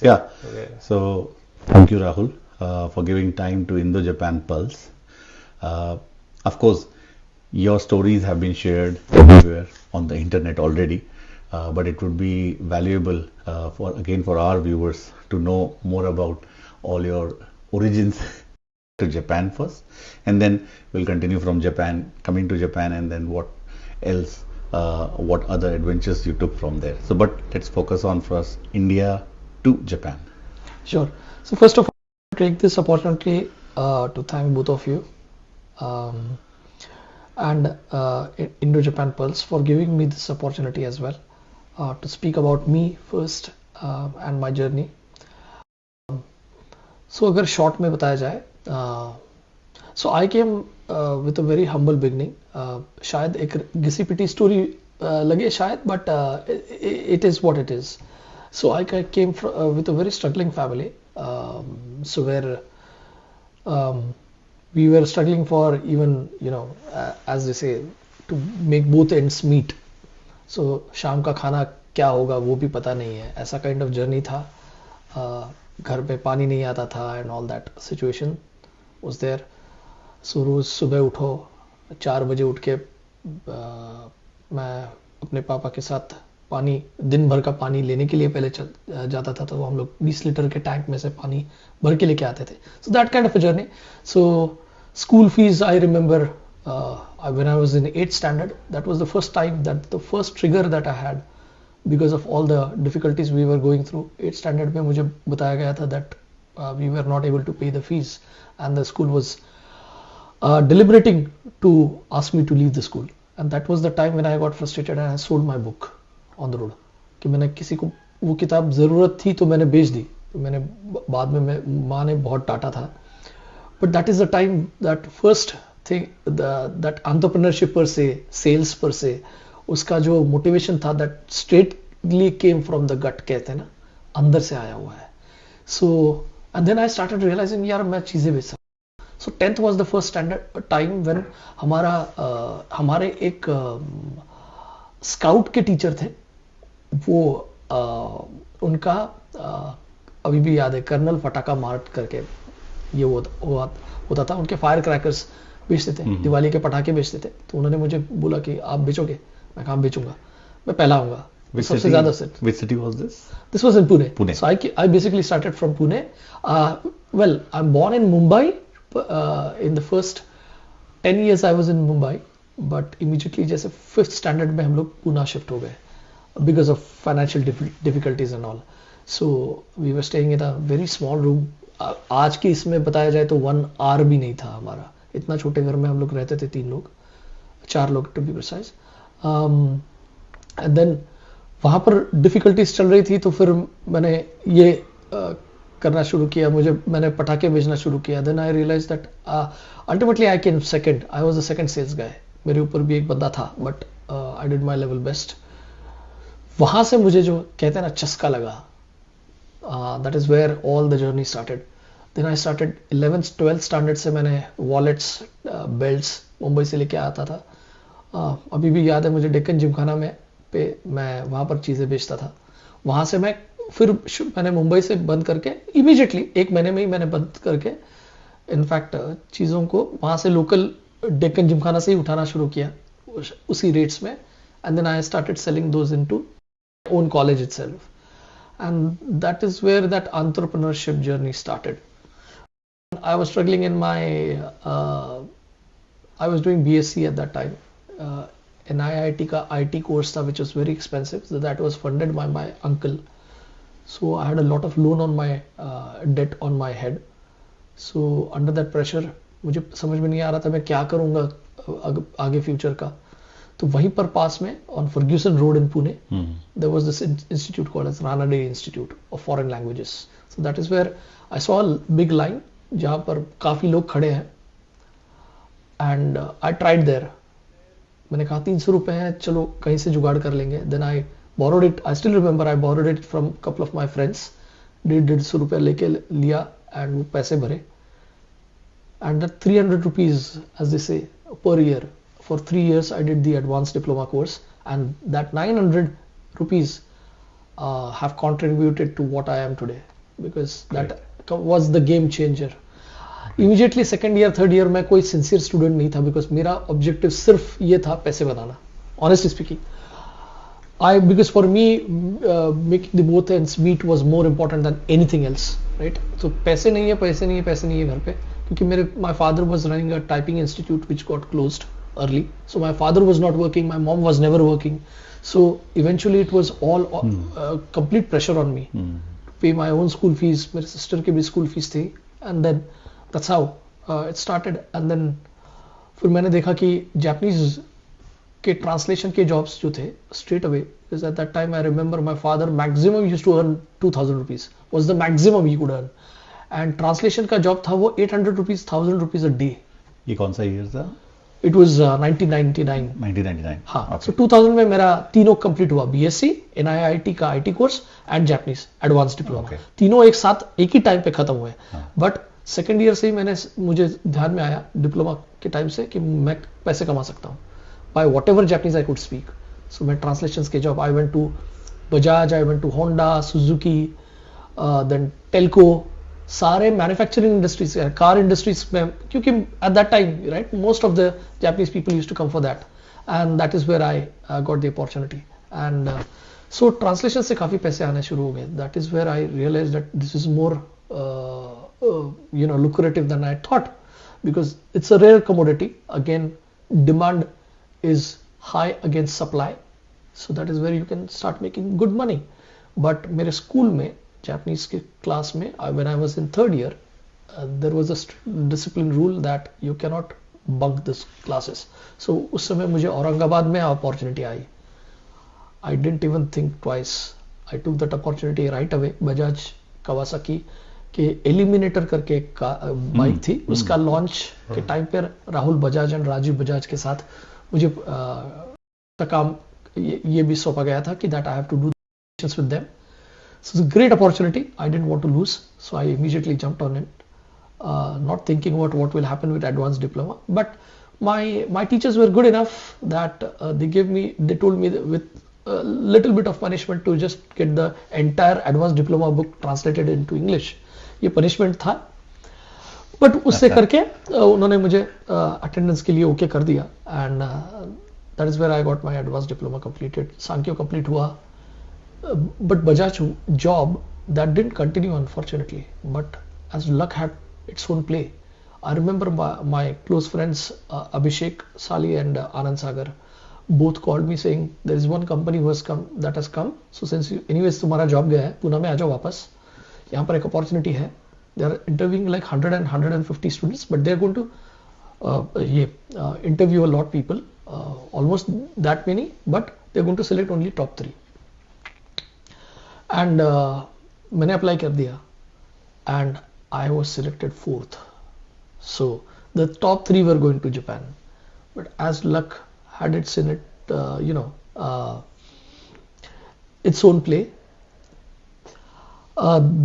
Yeah. Okay. So thank you, Rahul, for giving time to IndoJapanPulse. Of course, your stories have been shared everywhere on the internet already, but it would be valuable for our viewers to know more about all your origins to Japan first, and then we'll continue from Japan, coming to Japan, and then what else, what other adventures you took from there. So, but let's focus on first India to Japan. Sure. So first of all, I take this opportunity to thank both of you um, and Indo-Japan Pulse for giving me this opportunity as well to speak about me first and my journey. So अगर short में बताया जाए, so I came with a very humble beginning. शायद एक घिसी पिटी story लगे शायद, but it is what it is. So I came with a very struggling family. So where we were struggling for even, as they say, to make both ends meet. So शाम का खाना क्या होगा वो भी पता नहीं है, ऐसा kind of journey था. घर पे पानी नहीं आता था and all that situation was there. So रोज सुबह उठो 4 बजे उठ के मैं अपने पापा के साथ पानी, दिन भर का पानी लेने के लिए पहले जाता था, तो हम लोग 20 लीटर के टैंक में से पानी भर के लेके आते थे. So that kind of a journey. So school fees, I remember when I was in 8th standard, that was the first time, that the first trigger that I had because of all the difficulties we were going through. 8th standard में मुझे बताया गया था that we were not able to pay the fees and the school was deliberating to ask me to leave the school. And that was the time when I got frustrated and I sold my book on the road. कि मैंने किसी को वो किताब ज़रूरत थी तो मैंने बेच दी. तो मैंने बाद में माँ ने बहुत डांटा था. But that is the time, that first thing, that entrepreneurship per se, sales per se, उसका जो motivation था, that straightly came from the gut, कहते हैं ना, अंदर से आया हुआ है. So and then I started realizing यार मैं चीज़ें बेच सकता. So 10th was the first standard time when हमारे एक स्काउट के टीचर थे, वो उनका अभी भी याद है, कर्नल फटाका मार्ट करके ये होता था. उनके फायर क्रैकर्स बेचते थे, दिवाली के पटाखे बेचते थे. तो उन्होंने मुझे बोला कि आप बेचोगे? मैं कहा बेचूंगा, मैं पहला आऊंगा. सबसे ज़्यादा से. Which city was this? This was in Pune. Pune. So I basically started from Pune. Well, I'm born in Mumbai. In the first 10 years I was in Mumbai, but immediately जैसे 5th standard में हम लोग Poona shift हो गए because of financial difficulties and all. So we were staying in a very small room. आज के इसमें बताया जाए तो 1 hour भी नहीं था हमारा. इतना छोटे घर में हम लोग रहते थे, 4 लोग to be precise. And then वहाँ पर difficulties चल रही थी, तो फिर मैंने ये करना शुरू किया. मैंने पटाखे बेचना शुरू किया. Then I realized that ultimately I came second. I was the second sales guy. मेरे ऊपर भी एक बंदा था, but I did my level best. वहाँ से मुझे जो कहते हैं ना चस्का लगा, that is where all the journey started. Then I started 11th 12th standard से मैंने wallets, belts मुंबई से लेके आता था. अभी भी याद है मुझे, डेक्कन जिमखाना में पे मैं वहाँ पर चीज़ें बेचता था. वहाँ से मैंने मुंबई से बंद करके इमीडिएटली 1 महीने में ही मैंने बंद करके इनफैक्ट चीज़ों को वहाँ से लोकल डेक्कन जिमखाना से ही उठाना शुरू किया उसी रेट्स में. And then I started selling those into own college itself, and that is where that entrepreneurship journey started. I was struggling in my I was doing BSc at that time. An IIT का IT course था which was very expensive, so that was funded by my uncle. So I had a lot of loan on my debt on my head. So under that pressure मुझे समझ में नहीं आ रहा था मैं क्या करूँगा आगे फ्यूचर का. तो वहीं पर पास में on Ferguson Road in Pune, there was this institute called as Ranade Institute of Foreign Languages. So that is where I saw a big line जहाँ पर काफ़ी लोग खड़े हैं. And I tried there. मैंने कहा 300 रुपए हैं, चलो कहीं से जुगाड़ कर लेंगे. Then I borrowed it. I still remember I borrowed it from a couple of my friends. 150 रुपए लेके लिया and वो पैसे भरे. And that 300 rupees, as they say, per year, for 3 years I did the advanced diploma course, and that 900 rupees have contributed to what I am today, because that was the game changer. Immediately second year third year में कोई sincere student नहीं था, because मेरा objective सिर्फ ये था पैसे बनाना. Honestly speaking, because for me making the both ends meet was more important than anything else, right? So पैसे नहीं है घर पे, क्योंकि my father was running a typing institute which got closed early, so my father was not working, my mom was never working, so eventually it was all complete pressure on me to pay my own school fees. मेरे sister की भी school fees थी, and then that's how it started. And then फिर मैंने देखा कि Japanese के translation के जॉब्स जो थे straight away, because at that time I remember my father maximum used to earn 2000 rupees, was the maximum he could earn, and translation का job था वो 800 rupees 1000 rupees a day. ये कौन सा ईयर था? It was 1999. 1999. हाँ, Okay. so 2000 में मेरा तीनों कंप्लीट हुआ, बीएससी, NIIT का IT course and Japanese advance diploma. Okay. तीनों एक साथ एक ही टाइम पे खत्म हुए. हाँ. बट सेकेंड ईयर से ही मुझे ध्यान में आया डिप्लोमा के टाइम से कि मैं पैसे कमा सकता हूँ by whatever Japanese I could speak. So मैं ट्रांसलेशंस के job, I went to Bajaj, I went to Honda, Suzuki, then Telco, सारे मैन्युफैक्चरिंग इंडस्ट्रीज, कार इंडस्ट्रीज में, क्योंकि at that time right most of the Japanese people used to come for that, and that is where I got the opportunity. And so translation से काफ़ी पैसे आने शुरू हो गए. That is where I realise that this is more lucrative than I thought, because it's a rare commodity. Again, demand is high against supply, so that is where you can start making good money. But मेरे school में Japanese के class में, when I was in third year, there was a discipline rule that you cannot bunk this classes. So उस समय मुझे औरंगाबाद में opportunity I. I didn't even think twice. I took that opportunity right away. Bajaj Kawasaki के eliminator करके एक bike थी, उसका launch के टाइम पर राहुल बजाज एंड राजीव बजाज के साथ मुझे काम ये भी सौंपा गया था कि that I have to do with them. So it's a great opportunity. I didn't want to lose, so I immediately jumped on it, not thinking about what will happen with advanced diploma. But my teachers were good enough that they told me with a little bit of punishment to just get the entire advanced diploma book translated into English. ये punishment था, but उससे करके उन्होंने मुझे attendance के लिए okay कर दिया, and that is where I got my advanced diploma completed. सांख्यो complete हुआ. But Bajaj job that didn't continue, unfortunately, but as luck had its own play. I remember my close friends Abhishek Sali and Anand Sagar both called me saying there is one company that has come, so since anyways तुम्हारा job गया है, पुणे में आ जाओ वापस, यहाँ पर एक opportunity है. They are interviewing like 100 and 150 students, but they are going to interview a lot people, almost that many, but they are going to select only top 3. And मैंने अप्लाई कर दिया, and I was selected 4th. So the top 3 were going to Japan, but as luck had its in it, its own play.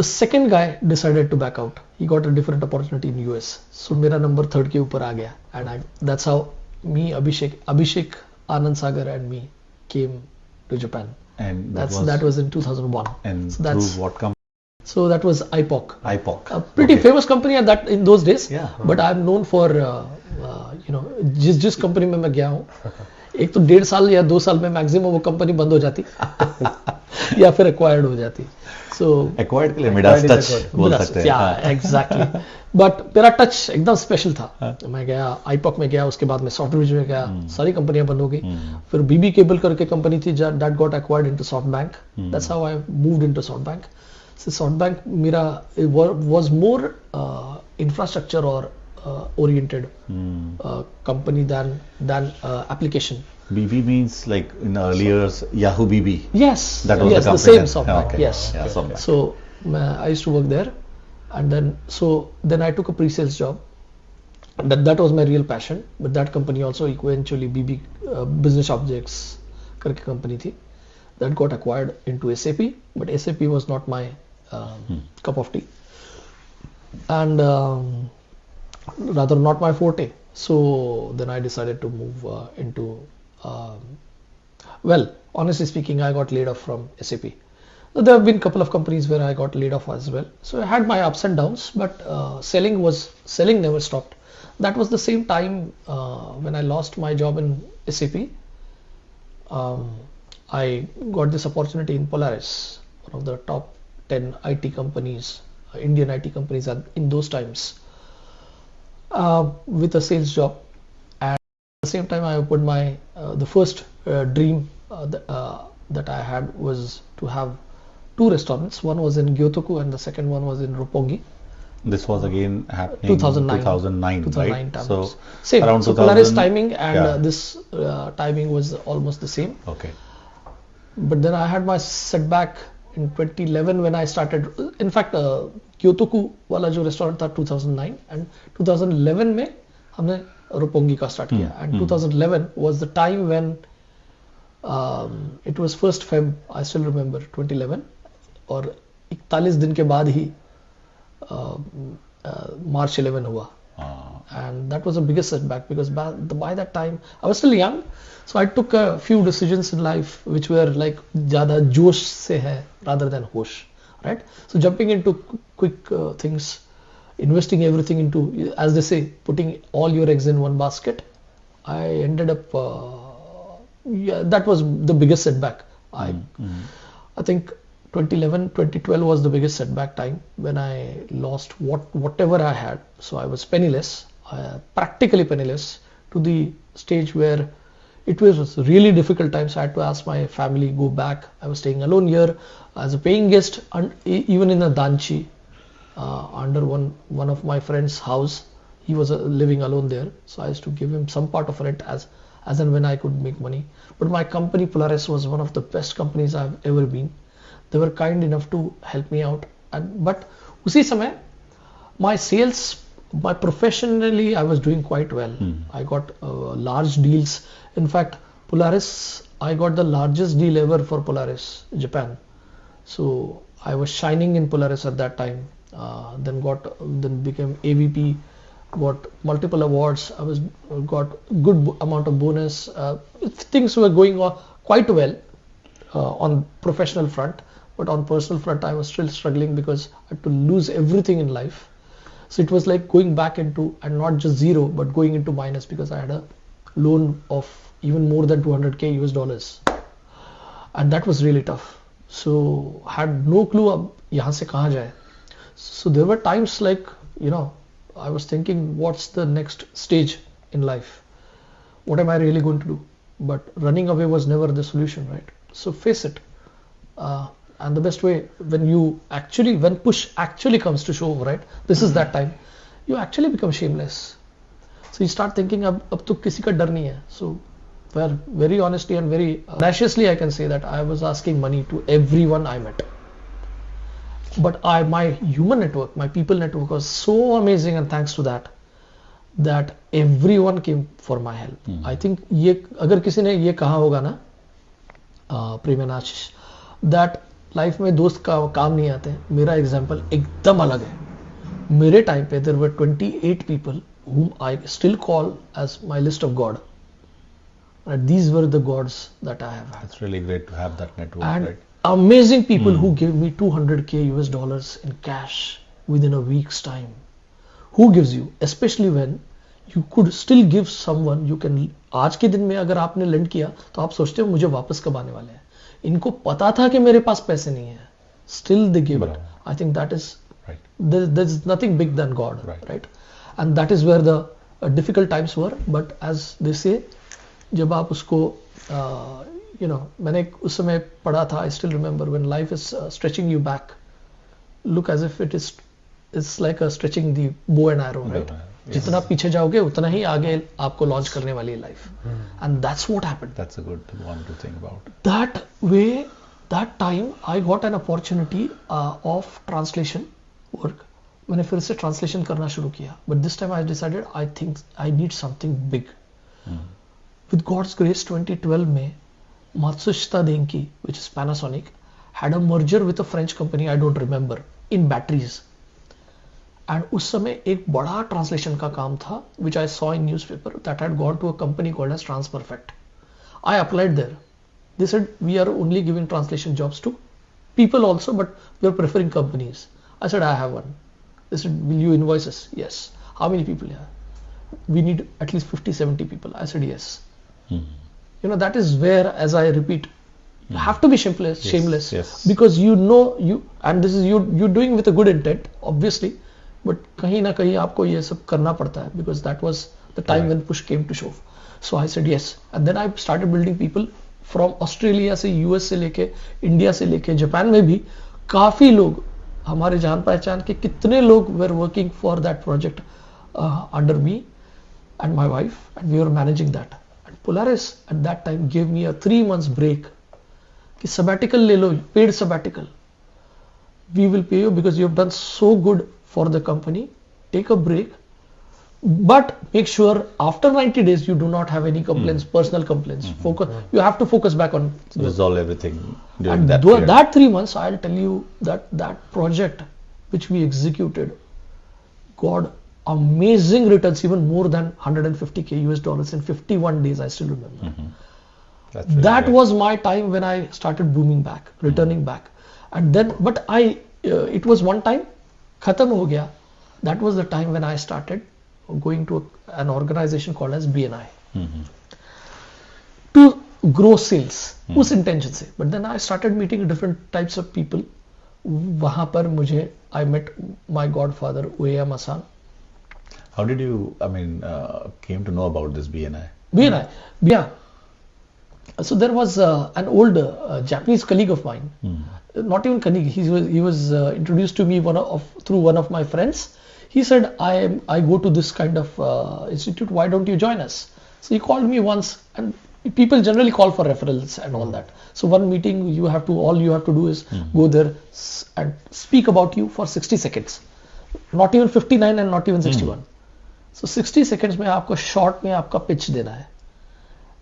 The second guy decided to back out. He got a different opportunity in US. So मेरा number 3rd के ऊपर आ गया, and that's how me, Abhishek, Anand Sagar, and me came to Japan. And that was in 2001. And so that's through what company? So that was IPOC. IPOC. A pretty Okay. famous company in those days. Yeah. But I'm known for जिस company में मैं गया हूँ, एक तो 1.5 साल या 2 साल में मैक्सिमम वो कंपनी बंद हो जाती या फिर एक्वायर्ड हो जाती. So Acquired के लिए मिडास टच बोल सकते हैं. Yeah, exactly. But मेरा टच एकदम स्पेशल था. मैं गया IPOC में गया, उसके बाद में सॉफ्टवेयर में गया, सारी कंपनियां बंद हो गई. फिर BB केबल करके कंपनी थी that got acquired into SoftBank. That's how I moved into SoftBank. So SoftBank मेरा was more infrastructure or oriented company than application. BB means like in the early years Yahoo BB. Yes, That was yes, the the company same then. SoftBank. Okay. Yes. Yeah, SoftBank. So I used to work there, and then I took a pre-sales job. That was my real passion. But that company also eventually BB Business Objects करके company थी. That got acquired into SAP, but SAP was not my cup of tea, and rather not my forte. So then I decided to move into. Well, honestly speaking, I got laid off from SAP. There have been a couple of companies where I got laid off as well. So I had my ups and downs, but selling never stopped. That was the same time when I lost my job in SAP. Um, I got this opportunity in Polaris, one of the top 10 IT companies, Indian IT companies in those times, with a sales job. And at the same time, I opened my the first dream that I had was to have two restaurants. One was in Gyotoku and the second one was in Roppongi. This was again happening 2009, 2009, 2009 right? times. So Same. around So Polaris 2000, timing and yeah. this timing was almost the same. Okay. But then I had my setback in 2011 when I started. In fact, Kyotoku वाला जो restaurant था 2009 and 2011 में हमने Roppongi का start किया. And 2011 was the time when it was 1st Feb, I still remember 2011, और 41 दिन के बाद ही March 11 हुआ. And that was the biggest setback because by that time I was still young, so I took a few decisions in life which were like ज़्यादा जोश से है rather than होश, right? So jumping into quick things, investing everything into, as they say, putting all your eggs in one basket, I ended up that was the biggest setback. I think 2011 2012 was the biggest setback time when I lost whatever I had. So I was penniless, practically penniless, to the stage where it was really difficult times. I had to ask my family go back. I was staying alone here as a paying guest, and even in a danchi under one of my friend's house. He was living alone there, so I used to give him some part of rent as and when I could make money. But my company Polaris was one of the best companies I've ever been. They were kind enough to help me out, but उसी समय my sales, my professionally I was doing quite well. I got large deals. In fact, Polaris, I got the largest deal ever for Polaris Japan. So I was shining in Polaris at that time. Then became AVP, got multiple awards. I was got good amount of bonus. Things were going on quite well on professional front, but on personal front I was still struggling because I had to lose everything in life. So it was like going back into, and not just zero, but going into minus because I had a loan of even more than 200k US dollars, and that was really tough. So had no clue अब यहाँ से कहाँ जाए. So there were times like, I was thinking, what's the next stage in life? What am I really going to do? But running away was never the solution, right? So face it. And the best way, when push actually comes to shove, right? This is that time. You actually become shameless. So you start thinking, अब तो किसी का डर नहीं है. So very honestly and very audaciously I can say that I was asking money to everyone I met. But my human network, my people network was so amazing, and thanks to that everyone came for my help. I think ये अगर किसी ने ये कहा होगा ना, प्रेमनाश, that life में दोस्त का काम नहीं आते, मेरा एग्जाम्पल एकदम अलग है. मेरे टाइम पे there were 28 people whom I still call as my list of God. And these were the gods that I have had. It's really great to have that network, And right? amazing people who gave me 200k US dollars in cash within a week's time. Who gives you, especially when you could still give someone, you can, आज के दिन में अगर आपने land किया तो आप सोचते हो मुझे वापस कब आने वाले हैं. इनको पता था कि मेरे पास पैसे नहीं है, still they gave it. I think that is right. There's nothing big than God, right? And that is where the difficult times were. But as they say, जब आप उसको मैंने उस समय पढ़ा था, I still remember, when life is stretching you back, look as if it's like a stretching the bow and arrow, right? जितना पीछे जाओगे उतना ही आगे आपको लॉन्च करने वाली है life. And that's what happened. That's a good one to think about. That way, that time I got an opportunity of translation work. मैंने फिर से translation करना शुरू किया. But this time I decided I think I need something big. With God's grace, 2012 में Matsushita Denki, which is Panasonic, had a merger with a French company I don't remember in batteries. And उस समय एक बड़ा translation का काम था, which I saw in newspaper, that had gone to a company called as TransPerfect. I applied there. They said we are only giving translation jobs to people also, but we were preferring companies. I said, I have one. They said, will you invoice us? Yes. How many people? Yeah. We need at least 50, 70 people. I said, yes. That is where, as I repeat, you have to be shameless, yes. because you, and this is you're doing with a good intent, obviously, but kahin na kahin aapko ye sab karna padta hai, because that was the time when push came to shove. So I said yes, and then I started building people from Australia से, US से लेके, India से लेके, Japan में भी काफी लोग, हमारे जान पहचान के कितने लोग were working for that project under me and my wife, and we were managing that. And Polaris at that time gave me a 3 months break. कि sabbatical ले लो, paid sabbatical. We will pay you because you have done so good for the company. Take a break, but make sure after 90 days you do not have any complaints, personal complaints. Focus. You have to focus back on resolve everything during and that period. That 3 months, I'll tell you that project which we executed got amazing returns, even more than 150k US dollars in 51 days. I still remember. That was my time when I started booming back, returning back. And then, but it was one time, khatam ho gaya. That was the time when I started going to an organization called as BNI to grow sales, उस intention से. But then I started meeting different types of people. वहाँ पर I met my godfather, Ueyama san. How did you, came to know about this BNI? BNI, yeah. So there was an old Japanese colleague of mine, not even colleague. He was introduced to me through one of my friends. He said, I go to this kind of institute. Why don't you join us? So he called me once, and people generally call for referrals and all that. So one meeting, all you have to do is go there and speak about you for 60 seconds. Not even 59 and not even 61. So 60 seconds में आपको short में आपका pitch देना है.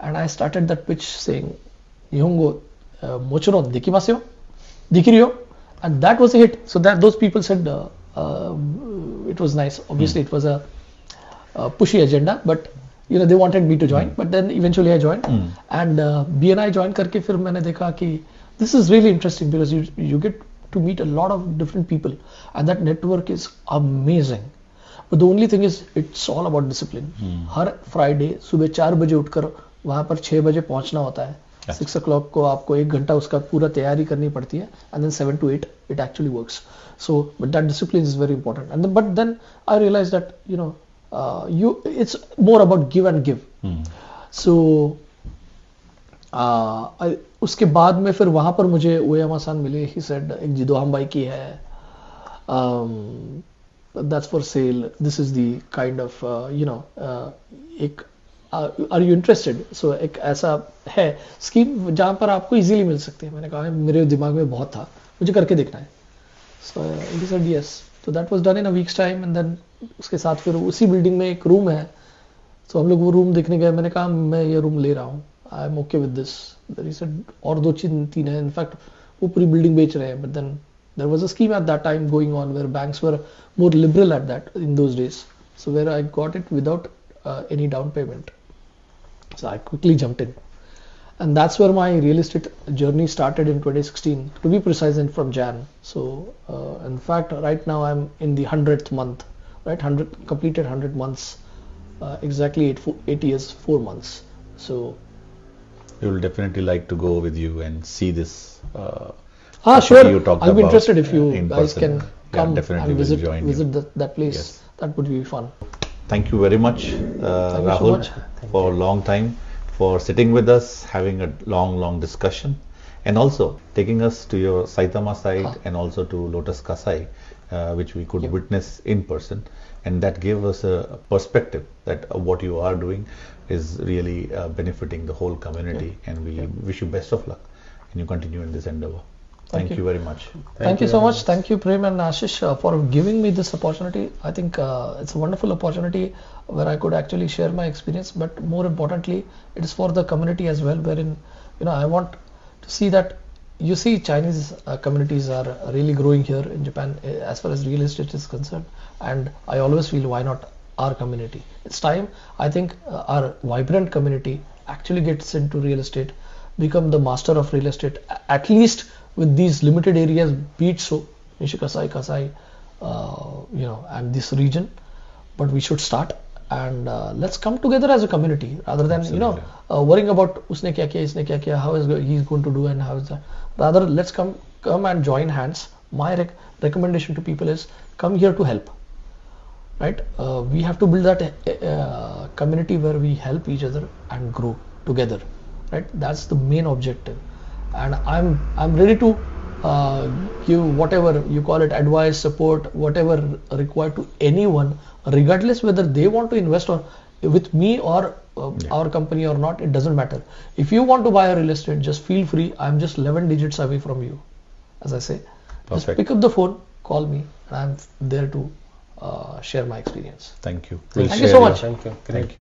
And I started that pitch saying, Nihongo, mochiron dekimasu yo, dikiri yo, and that was a hit. So that those people said it was nice. Obviously, it was a pushy agenda, but they wanted me to join. But then eventually I joined, and BNI join करके फिर मैंने देखा कि this is really interesting because you get to meet a lot of different people, and that network is amazing. But the only thing is, it's all about discipline. Her Friday सुबह 4 बजे उठकर वहाँ पर 6 बजे पहुंचना होता है. 6 o'clock को आपको 1 घंटा उसका पूरा तैयारी करनी पड़ती है, and then 7 to 8 it actually works. So, but that discipline is very important. And but then I realized that it's more about give and give. So उसके बाद में फिर वहाँ पर मुझे ओयामा सान मिले. He said एक जिदो हमबाई की है, that's for sale. This is the kind of एक are you interested? So एक ऐसा है स्कीम जहाँ पर आपको इजीली मिल सकते हैं. मैंने कहा मेरे दिमाग में बहुत था, मुझे करके देखना है. So he said yes. So that was done in a week's time, and then उसके साथ फिर उसी बिल्डिंग में एक रूम है. So हम लोग वो रूम देखने गए. मैंने कहा मैं ये रूम ले रहा हूँ. I am okay with this. Then he said और 2-3 है. In fact वो पूरी बिल्डिंग बेच रहे हैं. But then there was a scheme at that time going on where banks were more liberal at that in those days. So where I got it without any down payment. So I quickly jumped in. And that's where my real estate journey started in 2016, to be precise, and from Jan. So in fact, right now I'm in the 100th month, right? Completed 100 months, exactly 8 years, 4 months. So we will definitely like to go with you and see this. Sure. I'll be interested if you guys can come definitely and visit that place. Yes. That would be fun. Thank you very much, Rahul, for a long time, for sitting with us, having a long discussion, and also taking us to your Saitama site and also to Lotus Kasai, which we could witness in person, and that gave us a perspective that what you are doing is really benefiting the whole community, and we wish you best of luck and you continue in this endeavor. Thank you very much. Thank you so much. Thank you, Prem and Ashish, for giving me this opportunity. I think it's a wonderful opportunity where I could actually share my experience, but more importantly, it is for the community as well, wherein I want to see that Chinese communities are really growing here in Japan as far as real estate is concerned, and I always feel, why not our community? It's time, I think, our vibrant community actually gets into real estate, become the master of real estate, at least with these limited areas, be it so, Nishikasai, Kasai, and this region, but we should start, and let's come together as a community rather than worrying about usne kya kiya, isne kya kiya, how is he's going to do, and how is that. Rather, let's come and join hands. My recommendation to people is come here to help. Right? We have to build that community where we help each other and grow together. Right? That's the main objective. And I'm ready to give whatever you call it, advice, support, whatever required to anyone, regardless whether they want to invest or with me or our company or not. It doesn't matter. If you want to buy a real estate, just feel free. I'm just 11 digits away from you, as I say. Perfect. Just pick up the phone, call me, and I'm there to share my experience. Thank you. Thank you so much. Thank you. Thank you.